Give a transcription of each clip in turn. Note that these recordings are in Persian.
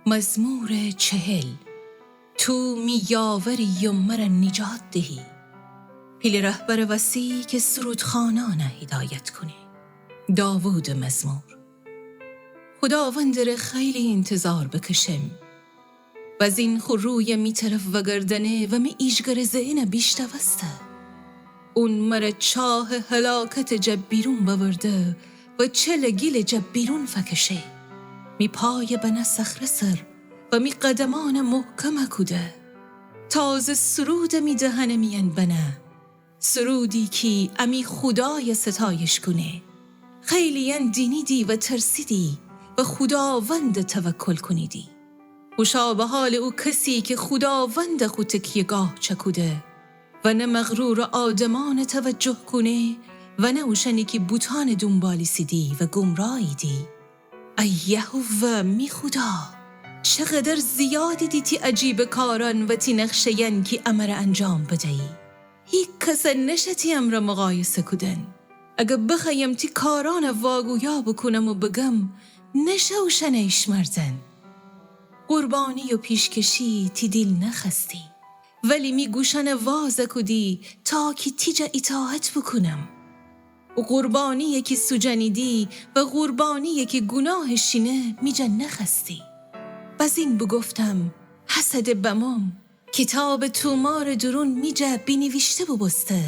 مزمور 40. تو می یاوری و مرا نجات دهی، پیل رهبر وسیع که سرودخوانان هدایت کنی. داوود مزمور. خداوند را خیلی انتظار بکشم، و از این خروی می طرف و گردنه و می ایشگر زینه بیشته وسته. اون مرا چاه هلاکت جب بیرون بورده و چل گیل جب بیرون فکشه. می پای بنا صخره سر و می قدمان محکم کده. تازه سرود می دهن مین بنا، سرودی که امی خدای ستایش کنه. خیلی دینیدی و ترسیدی و خداوند توکل کنیدی. خوشا به حال او کسی که خداوند خود تکیهگاه چکوده و نه مغرور آدمان توجه کنه و نه اوشنی که بوتان دنبالی سیدی و گمراهی دی. ای یهوه می خدا، چقدر زیادی دیتی عجیب کاران و تی نقشه‌ین که امر انجام بدهی. هیچ کس نشتی امر مقایسه کدن. اگه بخوایم تی کاران واگویا بکنم و بگم نشه اوشنیش مردن. قربانی و پیشکشی تی دل نخستی، ولی می گوشن واز کدی تا که تیجا اطاعت بکنم. و قربانی یکی سوجنیدی و قربانی یکی گناه شینه می جا نخستی. بز این بگفتم حسد بمام کتاب تومار درون می جا بینویشته ببسته.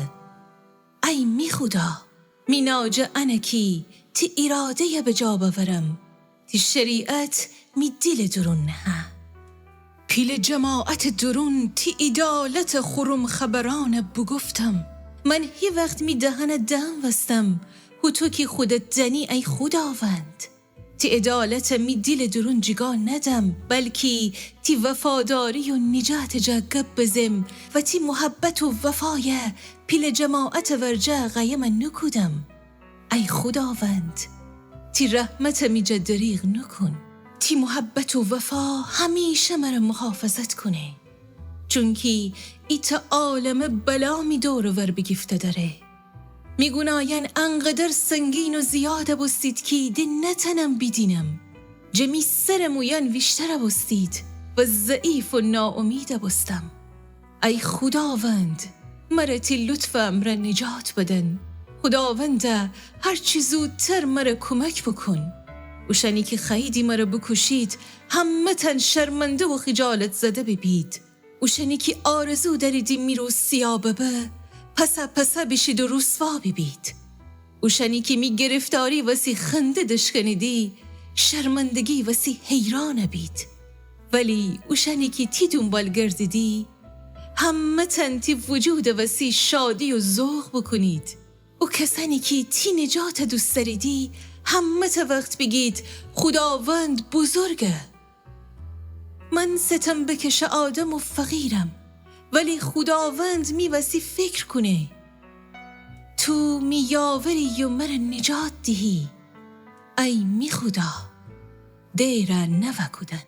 ای می خدا، می ناجه انکی تی اراده به جا بورم، تی شریعت می دل درون نه. پیل جماعت درون تی ادالت خورم خبران بگفتم. من هی وقت می دهن دم وستم و تو که خودت دنی ای خداوند. تی ادالت می دل درون جگا ندم، بلکه تی وفاداری و نجات جگب بزم و تی محبت و وفای پیل جماعت ورجه غیم نکودم. ای خداوند، تی رحمت می جا دریغ نکن، تی محبت و وفا همیشه مرا محافظت کنه. چونکی ایتا عالم بلا می دور ور بگفته داره. می گناین انقدر سنگین و زیاده بستید که دی نتنم بیدینم. جمی سر موین ویشتر بستید و ضعیف و ناامید بستم. ای خداوند، مرا تی لطف امر نجات بدن. خداوند، هر چی زودتر مرا کمک بکن. اوشنی که خیدی مرا بکشید همه تن شرمنده و خجالت زده ببید. اوشنی که آرزو دریدی میرو سیابه به پسه بشید و رسوا ببید. اوشنی که می گرفتاری وسی خنده دشکنیدی شرمندگی وسی حیران بید. ولی اوشنی که تی دنبال گردیدی همه تن تی وجود وسی شادی و ذوق بکنید. و کسانی که تی نجات دوست داریدی همه تا وقت بگید خداوند بزرگه. من ستم بکش آدم و فقیرم، ولی خداوند می وسی فکر کنه. تو می یاوری و مرا نجات دهی. ای می خدا، دیره نوکودن.